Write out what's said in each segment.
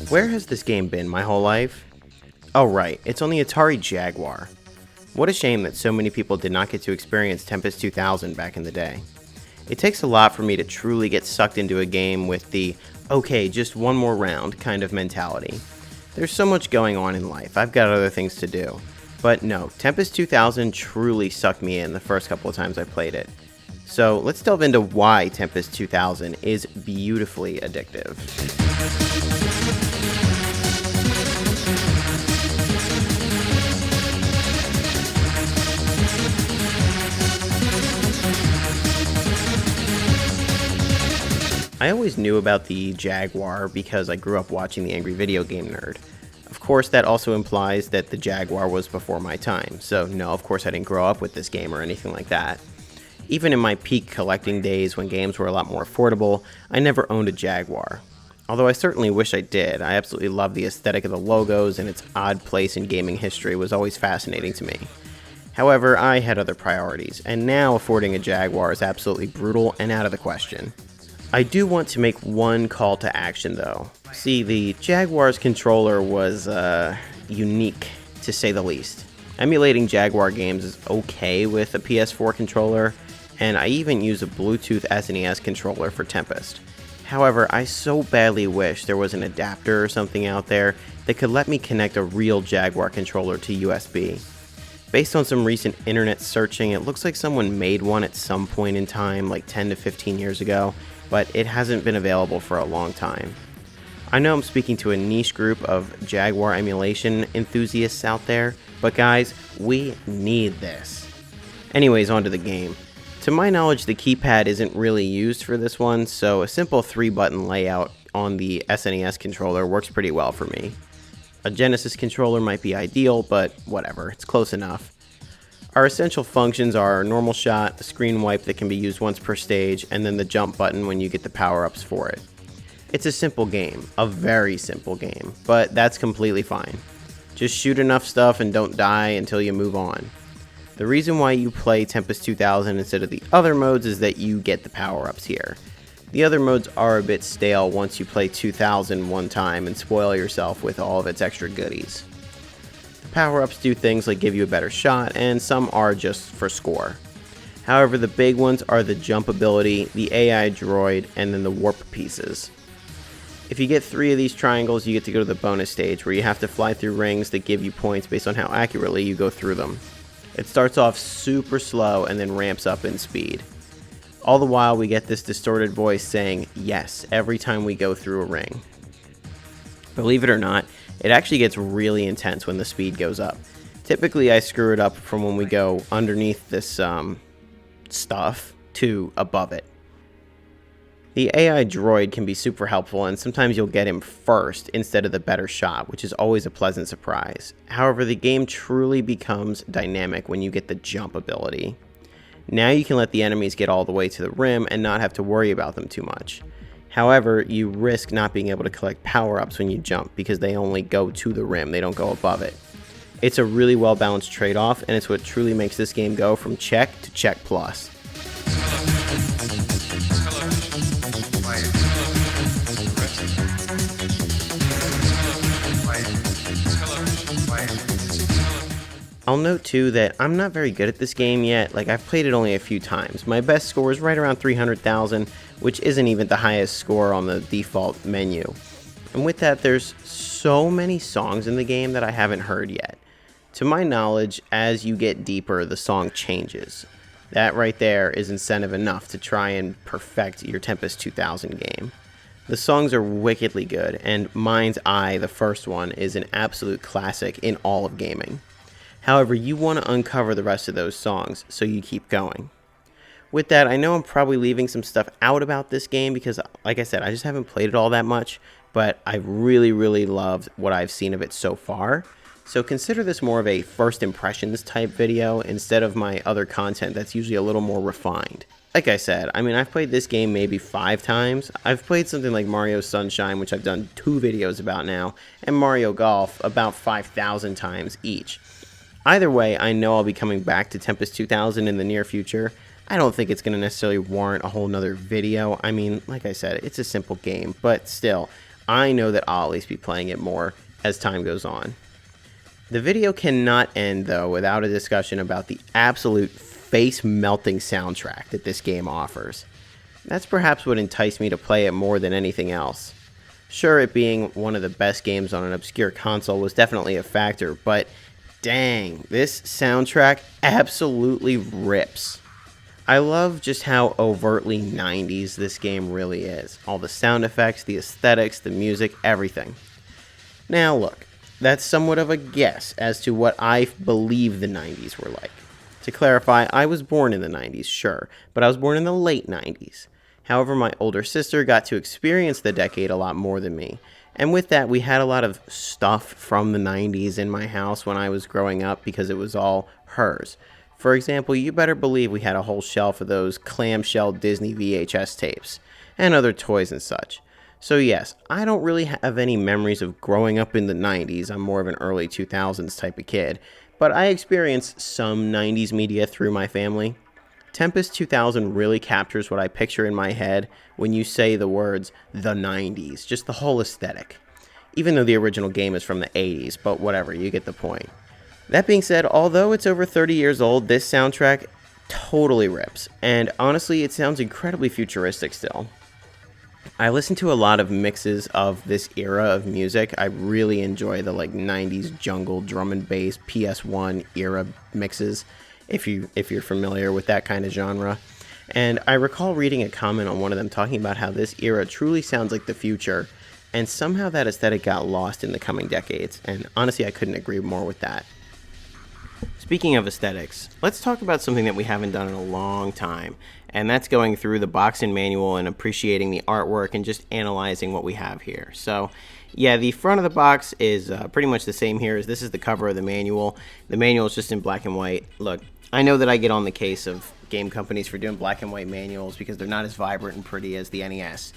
Where has this game been my whole life? Oh right, it's on the Atari Jaguar. What a shame that so many people did not get to experience Tempest 2000 back in the day. It takes a lot for me to truly get sucked into a game with the, okay, just one more round kind of mentality. There's so much going on in life, I've got other things to do. But no, Tempest 2000 truly sucked me in the first couple of times I played it. So let's delve into why Tempest 2000 is beautifully addictive. I always knew about the Jaguar because I grew up watching The Angry Video Game Nerd. Of course, that also implies that the Jaguar was before my time, so no, of course I didn't grow up with this game or anything like that. Even in my peak collecting days when games were a lot more affordable, I never owned a Jaguar. Although I certainly wish I did. I absolutely love the aesthetic of the logos, and its odd place in gaming history was always fascinating to me. However, I had other priorities, and now affording a Jaguar is absolutely brutal and out of the question. I do want to make one call to action though. See, the Jaguar's controller was, unique, to say the least. Emulating Jaguar games is okay with a PS4 controller, and I even use a Bluetooth SNES controller for Tempest. However, I so badly wish there was an adapter or something out there that could let me connect a real Jaguar controller to USB. Based on some recent internet searching, it looks like someone made one at some point in time, like 10 to 15 years ago, but it hasn't been available for a long time. I know I'm speaking to a niche group of Jaguar emulation enthusiasts out there, but guys, we need this. Anyways, on to the game. To my knowledge, the keypad isn't really used for this one, so a simple 3-button layout on the SNES controller works pretty well for me. A Genesis controller might be ideal, but whatever, it's close enough. Our essential functions are normal shot, a screen wipe that can be used once per stage, and then the jump button when you get the power-ups for it. It's a simple game, a very simple game, but that's completely fine. Just shoot enough stuff and don't die until you move on. The reason why you play Tempest 2000 instead of the other modes is that you get the power-ups here. The other modes are a bit stale once you play 2000 one time and spoil yourself with all of its extra goodies. The power-ups do things like give you a better shot, and some are just for score. However, the big ones are the jump ability, the AI droid, and then the warp pieces. If you get 3 of these triangles, you get to go to the bonus stage where you have to fly through rings that give you points based on how accurately you go through them. It starts off super slow and then ramps up in speed. All the while we get this distorted voice saying yes every time we go through a ring. Believe it or not, it actually gets really intense when the speed goes up. Typically I screw it up from when we go underneath this stuff to above it. The AI droid can be super helpful, and sometimes you'll get him first instead of the better shot, which is always a pleasant surprise. However, the game truly becomes dynamic when you get the jump ability. Now you can let the enemies get all the way to the rim and not have to worry about them too much. However, you risk not being able to collect power-ups when you jump because they only go to the rim, they don't go above it. It's a really well-balanced trade-off, and it's what truly makes this game go from check to check plus. I'll note too that I'm not very good at this game yet. Like, I've played it only a few times. My best score is right around 300,000, which isn't even the highest score on the default menu. And with that, there's so many songs in the game that I haven't heard yet. To my knowledge, as you get deeper, the song changes. That right there is incentive enough to try and perfect your Tempest 2000 game. The songs are wickedly good, and Mind's Eye, the first one, is an absolute classic in all of gaming. However, you want to uncover the rest of those songs, so you keep going. With that, I know I'm probably leaving some stuff out about this game because, like I said, I just haven't played it all that much, but I really loved what I've seen of it so far. So consider this more of a first impressions type video instead of my other content that's usually a little more refined. Like I said, I mean, I've played this game maybe 5 times. I've played something like Mario Sunshine, which I've done 2 videos about now, and Mario Golf about 5,000 times each. Either way, I know I'll be coming back to Tempest 2000 in the near future. I don't think it's going to necessarily warrant a whole nother video. I mean, like I said, it's a simple game, but still, I know that I'll at least be playing it more as time goes on. The video cannot end, though, without a discussion about the absolute face-melting soundtrack that this game offers. That's perhaps what enticed me to play it more than anything else. Sure, it being one of the best games on an obscure console was definitely a factor, but dang, this soundtrack absolutely rips. I love just how overtly 90s this game really is. All the sound effects, the aesthetics, the music, everything. Now look, that's somewhat of a guess as to what I believe the 90s were like. To clarify, I was born in the 90s, sure, but I was born in the late 90s. However, my older sister got to experience the decade a lot more than me. And with that, we had a lot of stuff from the 90s in my house when I was growing up because it was all hers. For example, you better believe we had a whole shelf of those clamshell Disney VHS tapes and other toys and such. So yes, I don't really have any memories of growing up in the 90s. I'm more of an early 2000s type of kid. But I experienced some 90s media through my family. Tempest 2000 really captures what I picture in my head when you say the words the 90s, just the whole aesthetic. Even though the original game is from the 80s, but whatever, you get the point. That being said, although it's over 30 years old, this soundtrack totally rips, and honestly, it sounds incredibly futuristic still. I listen to a lot of mixes of this era of music. I really enjoy the 90s jungle drum and bass PS1 era mixes, if you're familiar with that kind of genre. And I recall reading a comment on one of them talking about how this era truly sounds like the future, and somehow that aesthetic got lost in the coming decades. And honestly, I couldn't agree more with that. Speaking of aesthetics, let's talk about something that we haven't done in a long time, and that's going through the box and manual and appreciating the artwork and just analyzing what we have here. So, yeah, the front of the box is pretty much the same here as this is the cover of the manual. The manual is just in black and white. Look, I know that I get on the case of game companies for doing black and white manuals because they're not as vibrant and pretty as the NES,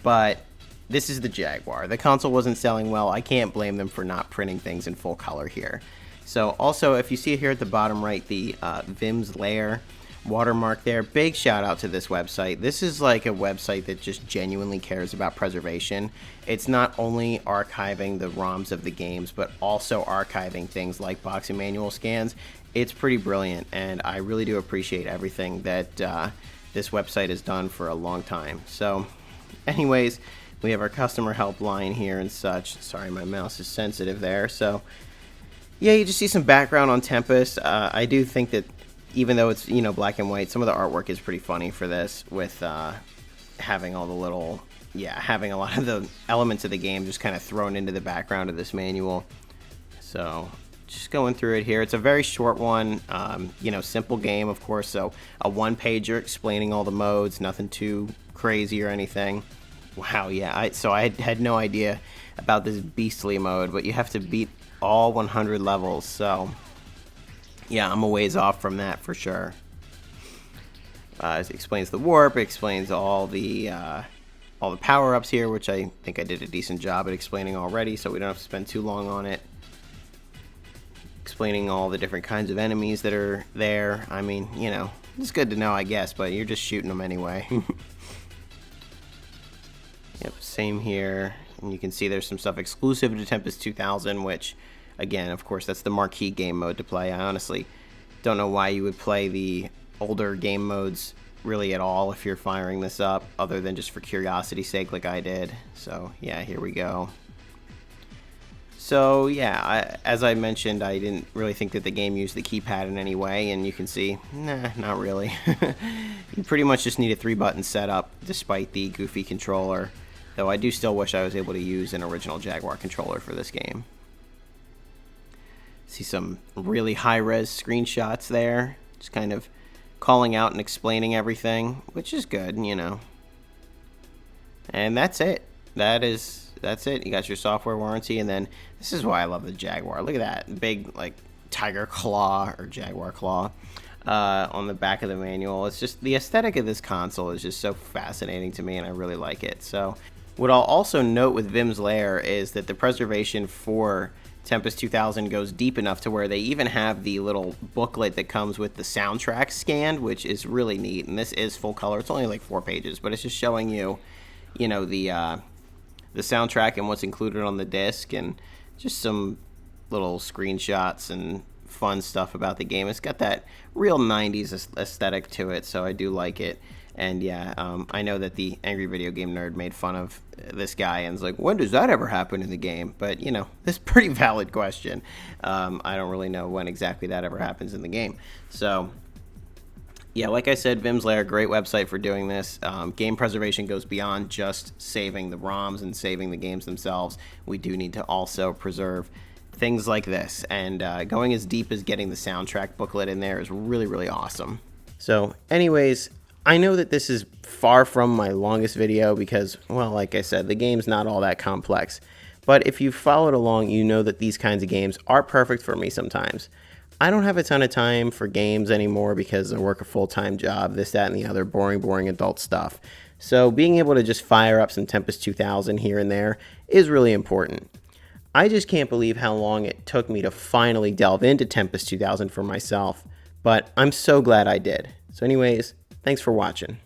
but this is the Jaguar. The console wasn't selling well. I can't blame them for not printing things in full color here. So also, if you see here at the bottom right, the Vim's Lair watermark there, big shout out to this website. This is like a website that just genuinely cares about preservation. It's not only archiving the ROMs of the games, but also archiving things like box and manual scans. It's pretty brilliant, and I really do appreciate everything that this website has done for a long time. So anyways, we have our customer helpline here and such. Sorry, my mouse is sensitive there. So yeah, you just see some background on Tempest. I do think that even though it's, black and white, some of the artwork is pretty funny for this with having all the little, having a lot of the elements of the game just kind of thrown into the background of this manual. So just going through it here. It's a very short one, simple game, of course. So a one-pager explaining all the modes, nothing too crazy or anything. Wow, yeah. I had no idea about this beastly mode, but you have to beat all 100 levels, so yeah, I'm a ways off from that for sure. It explains the warp, it explains all the power-ups here, which I think I did a decent job at explaining already, so we don't have to spend too long on it. Explaining all the different kinds of enemies that are there. I mean, it's good to know, I guess, but you're just shooting them anyway. Yep, same here. And you can see there's some stuff exclusive to Tempest 2000, which, again, of course, that's the marquee game mode to play. I honestly don't know why you would play the older game modes really at all if you're firing this up, other than just for curiosity's sake like I did. So, yeah, here we go. So, yeah, as I mentioned, I didn't really think that the game used the keypad in any way, and you can see, nah, not really. You pretty much just need a 3-button setup, despite the goofy controller. Though I do still wish I was able to use an original Jaguar controller for this game. See some really high-res screenshots there. Just kind of calling out and explaining everything, which is good, And that's it. That's it. You got your software warranty, and then this is why I love the Jaguar. Look at that big, tiger claw or jaguar claw. on the back of the manual. It's just the aesthetic of this console is just so fascinating to me, and I really like it. So what I'll also note with Vim's Lair is that the preservation for Tempest 2000 goes deep enough to where they even have the little booklet that comes with the soundtrack scanned, which is really neat. And this is full color. It's only like 4 pages, but it's just showing you, the soundtrack and what's included on the disc, and just some little screenshots and fun stuff about the game. It's got that real 90s aesthetic to it, so I do like it. And yeah, I know that the Angry Video Game Nerd made fun of this guy and is like, when does that ever happen in the game? But, this is a pretty valid question. I don't really know when exactly that ever happens in the game. So, yeah, like I said, Vim's Lair, great website for doing this. Game preservation goes beyond just saving the ROMs and saving the games themselves. We do need to also preserve things like this. And going as deep as getting the soundtrack booklet in there is really, really awesome. So, anyways, I know that this is far from my longest video because, well, like I said, the game's not all that complex. But if you've followed along, you know that these kinds of games are perfect for me sometimes. I don't have a ton of time for games anymore because I work a full-time job, this, that, and the other boring adult stuff. So being able to just fire up some Tempest 2000 here and there is really important. I just can't believe how long it took me to finally delve into Tempest 2000 for myself, but I'm so glad I did. So anyways, thanks for watching.